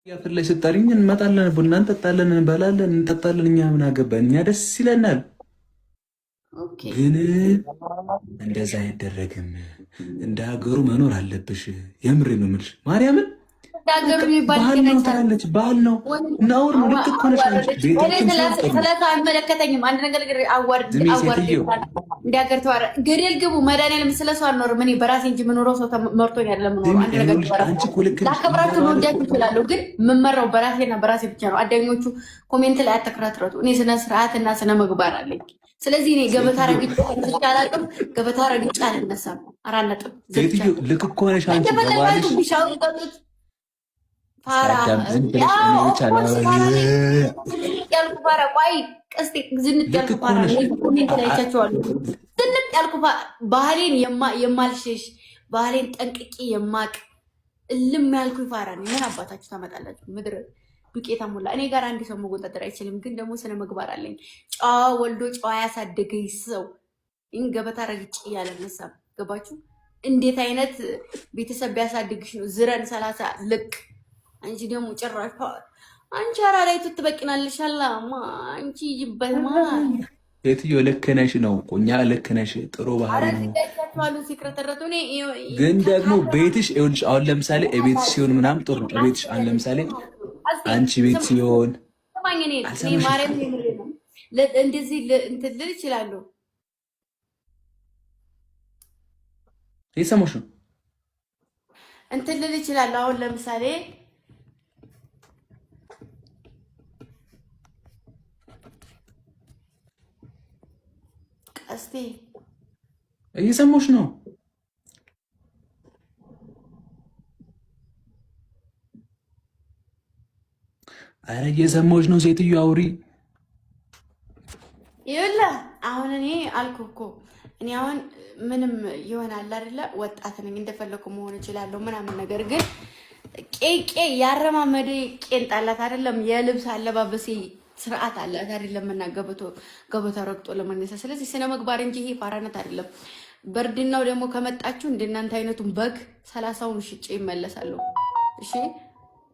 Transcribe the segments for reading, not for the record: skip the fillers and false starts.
ያፍር ላይ ስጠሪኝ እንመጣለን፣ ቡና እንጠጣለን፣ እንበላለን፣ እንጠጣለን። እኛ ምን አገባን? እኛ ደስ ይለናል። ግን እንደዛ አይደረግም። እንደ ሀገሩ መኖር አለብሽ። የምሬ ነው የምልሽ ማርያምን። ባህል ነው ትላለች፣ ባህል ነው ነውር ነው። ልክ እኮ ነሽ አንቺ። አይመለከተኝም። አንድ ነገር እንዲያገር ተዋረ ገደል ግቡ። መድኃኒዓለም ስለሰው አልኖርም። እኔ በራሴ እንጂ የምኖረው ሰው መርቶኝ አይደለም የምኖረው። አንድ ነገር ላከብራችሁ መወዳችሁ እችላለሁ፣ ግን የምመራው በራሴና በራሴ ብቻ ነው። አዳኞቹ ኮሜንት ላይ አተከራትረቱ። እኔ ስነ ስርዓትና ስነ ምግባር አለኝ። ስለዚህ እኔ ገበታ ረግጬ አላውቅም። ገበታ ረግጬ አልነሳም። 4 ነጥብ። ልክ እኮ ነሽ አንቺ። ባህሌን የማልሸሽ ባህሌን ጠንቅቄ የማቅ እልም ያልኩ ፋራ ነኝ። ምን አባታችሁ ታመጣላችሁ? ምድር ዱቄታ ሙላ። እኔ ጋር አንድ ሰው መቆጣጠር አይችልም። ግን ደግሞ ስነ ምግባር አለኝ። ጨዋ ወልዶ ጨዋ ያሳደገኝ ሰው ይህን ገበታ ረግጬ ያለነሳም። ገባችሁ? እንዴት አይነት ቤተሰብ ቢያሳድግሽ ነው ዝረን 30 ልቅ አንቺ ደግሞ ጭራሽ አንቺ አራ ላይ ትበቂናለሽ። አላማ አንቺ ይበልማ የትዮ ልክ ነሽ ነው እኮ እኛ ልክ ነሽ። ጥሩ ባህሪ ነው። ግን ደግሞ ቤትሽ ይኸውልሽ፣ አሁን ለምሳሌ ቤትሽ ሲሆን ምናምን ጥሩ ነው። ቤትሽ አሁን ለምሳሌ አንቺ ቤት ሲሆን እንደዚህ እንትን ልል እችላለሁ። የሰማሽ ነው እንትን ልል እችላለሁ። አሁን ለምሳሌ እስቲ እየሰማሽ ነው። አረ እየሰማሽ ነው። ሴትዮ አውሪ። ይኸውልህ አሁን እኔ አልኩህ እኮ እኔ አሁን ምንም ይሆናል አይደለ? ወጣት ነኝ፣ እንደፈለኩ መሆን እችላለሁ ምናምን። ነገር ግን ቄቄ ያረማመደ ቄንጣላት አይደለም። የልብስ አለባበሴ ስርዓት አላት አይደለም? እና ገበታ ረግጦ ለመነሳት። ስለዚህ ስነ ምግባር እንጂ ይሄ ፋራነት አይደለም። በእርድናው ደግሞ ከመጣችሁ እንደናንተ አይነቱን በግ 30ውን ሽጬ ይመለሳለሁ። እሺ።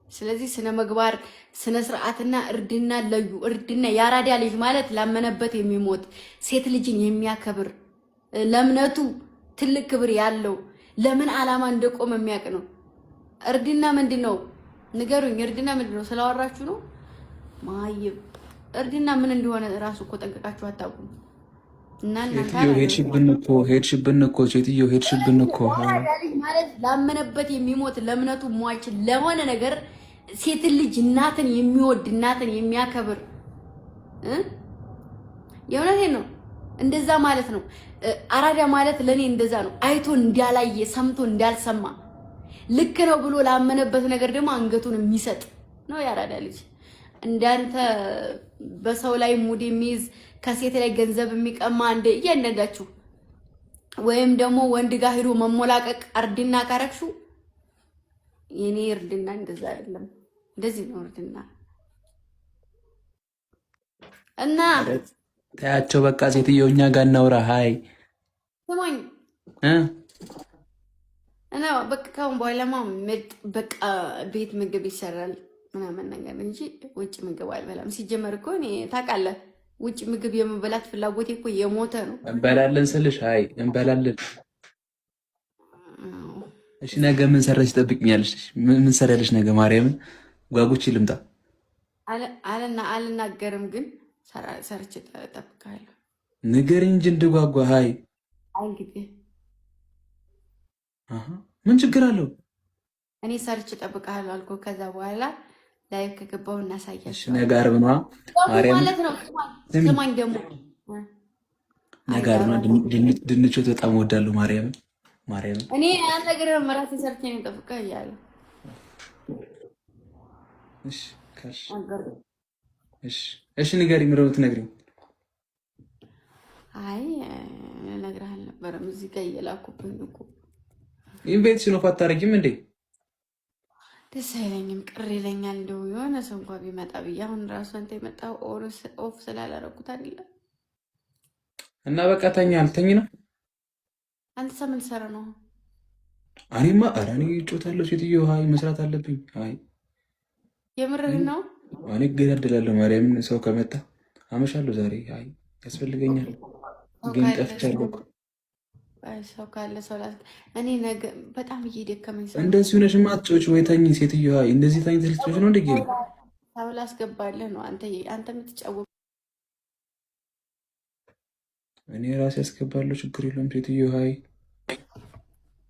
ስለዚህ ስነ ምግባር ስነ ስርዓትና እርድና ለዩ። እርድና ያራዳ ልጅ ማለት ላመነበት የሚሞት ሴት ልጅን የሚያከብር ለእምነቱ ትልቅ ክብር ያለው ለምን ዓላማ እንደቆመ የሚያውቅ ነው። እርድና ምንድን ነው ንገሩኝ። እርድና ምንድን ነው? ስላወራችሁ ነው ማይብ። እርድና ምን እንደሆነ እራሱ እኮ ጠንቀቃችሁ አታውቁም። እና ሄድሽብን እኮ ሴትዮ ሄድሽብን እኮ ማለት ላመነበት የሚሞት ለእምነቱ ሟች ለሆነ ነገር ሴት ልጅ እናትን የሚወድ እናትን የሚያከብር የእውነቴን ነው። እንደዛ ማለት ነው። አራዳ ማለት ለኔ እንደዛ ነው። አይቶ እንዳላየ ሰምቶ እንዳልሰማ ልክ ነው ብሎ ላመነበት ነገር ደግሞ አንገቱን የሚሰጥ ነው የአራዳ ልጅ። እንዳንተ በሰው ላይ ሙድ የሚይዝ ከሴት ላይ ገንዘብ የሚቀማ እንደ እያንዳንዳችሁ ወይም ደግሞ ወንድ ጋር ሄዶ መሞላቀቅ እርድና ካረክሹ የኔ እርድና እንደዛ አይደለም። እንደዚህ ነው እርድና እና ታያቸው። በቃ ሴትዮ እኛ ጋር እናውራ። ሃይ ስማኝ እና በቃ ካሁን በኋላማ በቃ ቤት ምግብ ይሰራል ምናምን ነገር እንጂ ውጭ ምግብ አልበላም። ሲጀመር እኮ እኔ ታውቃለህ፣ ውጭ ምግብ የመበላት ፍላጎቴ እኮ የሞተ ነው። እንበላለን ስልሽ አይ እንበላለን። እሺ ነገ ምን ሰራሽ ትጠብቅኛለሽ? ምን ሰራለሽ ነገ? ማርያምን ጓጉቼ ልምጣ። አልናገርም ግን ሰርቼ እጠብቅሃለሁ። ንገሪኝ እንጂ እንድጓጓ። ሃይ እንግዲህ ምን ችግር አለው? እኔ ሰርቼ እጠብቅሃለሁ አልኩህ። ከዛ በኋላ ላይ ከገባው እናሳያለን። እሺ ነገ ዓርብ ነው ማርያም ማለት ነው። ስማኝ ደግሞ ነገ ዓርብ ነው። ድንች ወጥ በጣም እወዳለሁ። ማርያም እኔ ያን ነገር መራሴ ሰርቼ ነው የምጠብቅህ እያለሁ። እሺ ንገሪኝ። ምረው ትነግሪኝ? አይ እነግርህ አልነበረም። እዚህ ጋር እየላኩብኝ እኮ ኢንቬንሽን ኦፍ አታረጊም እንዴ? ደስ አይለኝም፣ ቅር ይለኛል። እንደው የሆነ ሰው እንኳን ቢመጣ ብዬ አሁን ራሱ አንተ የመጣው ኦፍ ስላላረኩት አይደለም። እና በቃ ተኝ ነው። አንተ ሰምን ሰራ ነው? እኔማ ኧረ እኔ ጮታለሁ። ሴትዮ ሃይ መስራት አለብኝ። ሃይ የምርህ ነው? እኔ እገዳደላለሁ። ማርያምን ሰው ከመጣ አመሻለሁ ዛሬ። አይ ያስፈልገኛል፣ ግን ጠፍቻለሁ። ሰው ካለ ሰው እኔ ነገ በጣም እየደከመኝ ሰው እንደዚህ ሆነሽ ማትጮች ወይ ተኝ ሴትዮዋ። እንደዚህ ተኝ ልትጮች ነው እንደጌ ሰው ላስገባልህ ነው አንተ የምትጫወት። እኔ ራሴ ያስገባለሁ፣ ችግር የለውም ሴትዮ። ሀይ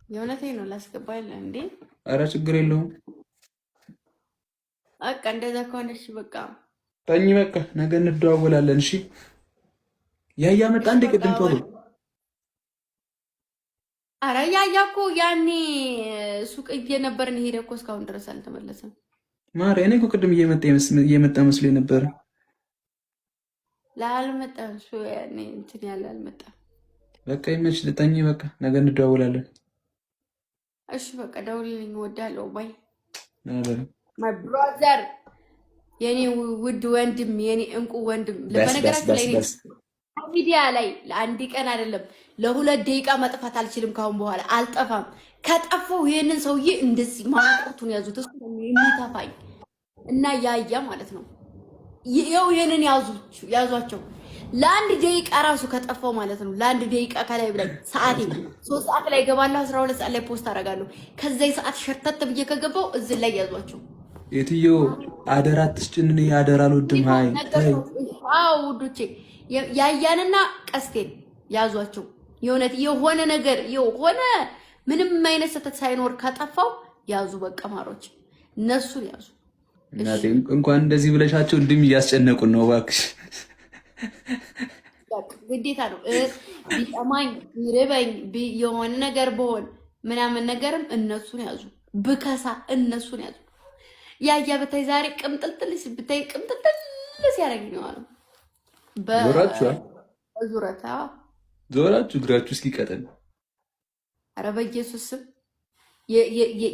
የእውነቴን ነው ላስገባልህ እንዴ? አረ ችግር የለውም። በቃ እንደዛ ከሆነ እሺ በቃ ተኝ በቃ ነገ እንደዋወላለን። እሺ ያያ መጣ እንደ ቅድም ቶሎ። አረ ያያ እኮ ያኔ ሱቅ እየነበርን ሄደ እኮ እስካሁን ድረስ አልተመለሰም። ማሪ እኔ እኮ ቅድም እየመጣ መስሎኝ ነበር። ላልመጣም እሱ ያኔ እንትን ያለ አልመጣም። በቃ ይመች ልተኝ በቃ ነገ እንደዋወላለን። እሺ በቃ ደውልልኝ። እወዳለሁ። ባይ ማይ ብራዘር፣ የኔ ውድ ወንድም፣ የኔ እንቁ ወንድም። በነገራችን ላይ ሚዲያ ላይ ለአንድ ቀን አይደለም ለ2 ደቂቃ መጥፋት አልችልም። ካሁን በኋላ አልጠፋም። ከጠፋው ይሄንን ሰውዬ እንደዚህ ማቆርቱን ያዙት። እሱ የሚተፋኝ እና ያያ ማለት ነው። ይሄው ይሄንን ያዟቸው። ለአንድ ደቂቃ ራሱ ከጠፋው ማለት ነው። ለአንድ ደቂቃ ከላይ ብላይ ሰዓቴ 3 ሰዓት ላይ ገባለሁ፣ 12 ሰዓት ላይ ፖስት አደርጋለሁ። ከዛ ሰዓት ሸርተት ብዬ ከገባው እዚህ ላይ ያዟቸው። የትዮ አደራ አትስጭን። አደራ አልወድም። ሃይ አው ውዶቼ ያያንና ቀስቴን ያዟቸው። የእውነት የሆነ ነገር የሆነ ምንም አይነት ስህተት ሳይኖር ከጠፋው ያዙ። በቃ ማሮች እነሱን ያዙ። እናቴ እንኳን እንደዚህ ብለሻቸው እንድም እያስጨነቁን ነው። እባክሽ ግዴታ ነው። ቢጠማኝ ይርበኝ የሆነ ነገር በሆን ምናምን ነገርም እነሱን ያዙ። ብከሳ እነሱን ያዙ። ያያ በታይ ዛሬ ቅምጥልጥል ብታይ ቅምጥልጥል ሲያደርግ ነው አሉ። በዙረታ ዞራችሁ እግራችሁ እስኪቀጥል። ኧረ በኢየሱስ ስም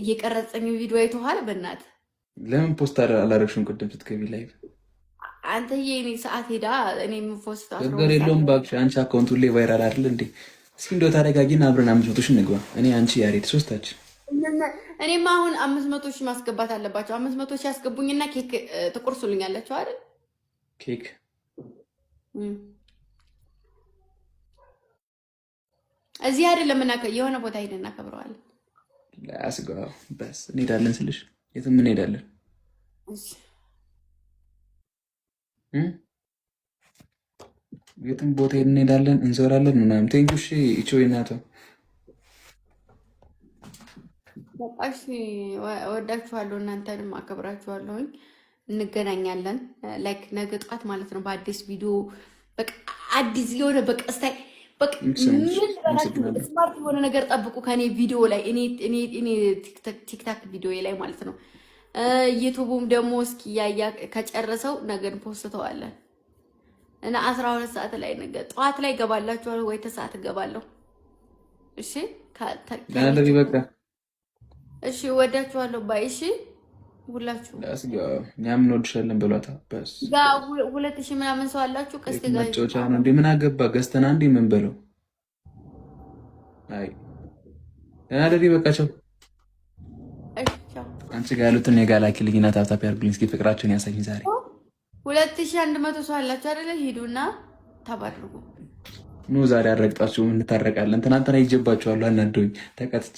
የቀረጸኝ ቪዲዮ አይተኸዋል? በእናትህ ለምን ፖስት አላደረግሽም? ቅድም ስትገቢ ላይቭ አንተ የኔ ሰዓት ሄዳ እኔ የምፖስት ነገር የለውም እባክሽ። አንቺ አካውንቱ ላይ ቫይራል አይደል እንዴ? እስኪ እንደው ታረጋጊና አብረን 500 ሺህ እንግባ። እኔ አንቺ ያሬድ ሶስታችን። እኔማ አሁን 500 ሺህ ማስገባት አለባቸው። 500 ሺህ ያስገቡኝና ኬክ ትቆርሱልኛላችሁ አይደል? ኬክ እዚህ አይደለም እና የሆነ ቦታ ሄደን እናከብረዋለን። ላስጋ በስ እንሄዳለን ስልሽ የትም እንሄዳለን። የትም ቦታ እንሄዳለን፣ እንዞራለን ምናምን። ቴንኩሽ እቺ ወይናቶ በቃሽ። ወዳችኋለሁ፣ እናንተንም አከብራችኋለሁኝ። እንገናኛለን ላይክ ነገ ጠዋት ማለት ነው በአዲስ ቪዲዮ። በቃ አዲስ የሆነ በቃ ስታይ በቃ ስማርት የሆነ ነገር ጠብቁ ከኔ ቪዲዮ ላይ። እኔ ቲክታክ ቪዲዮ ላይ ማለት ነው። ዩቱቡም ደግሞ እስኪ ያያ ከጨረሰው ነገን ፖስተዋለን እና 12 ሰዓት ላይ ነገ ጠዋት ላይ ገባላችኋል ወይ ተሰዓት ገባለሁ። እሺ ካለዚ በቃ እሺ፣ ወዳችኋለሁ። ባይ እሺ፣ ሁላችሁ እኛም እንወድሻለን በሏታ። በስ 2000 ምናምን ሰው አላችሁ። ቀስቴ ጋር መጫወቻ ነው እንዴ? ምን አገባ ገዝተና እንዴ ምን በለው። አይ ያለዲ በቃቸው። አንቺ ጋር ያሉትን የጋላኪልኝና ታፕታፕ ያርጉልኝ እስኪ ፍቅራቸውን ያሳይኝ። ዛሬ 2100 ሰው አላችሁ አይደለ? ሂዱና ተባርኩ። ኑ ዛሬ አረግጣችሁ እንታረቃለን። ትናንትና ይጀባችኋል አናዶኝ ተቀጥቼ።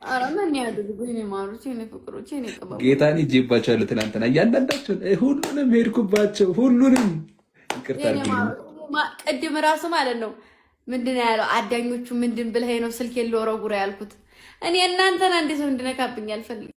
አረ ምን ያድርጉኝ ማሩት የኔ ፍቅሮች የኔ ቀባው ጌታን ይጀባችኋል። ትናንትና እያንዳንዳችሁን ሁሉንም ሄድኩባቸው። ሁሉንም ይቅርታ ቅድም ራሱ ማለት ነው ምንድን ነው ያለው? አዳኞቹ ምንድን ብለህ ነው ስልክ የለወረጉራ ያልኩት እኔ እናንተና እንዴ ሰው እንድነካብኝ አልፈልግም።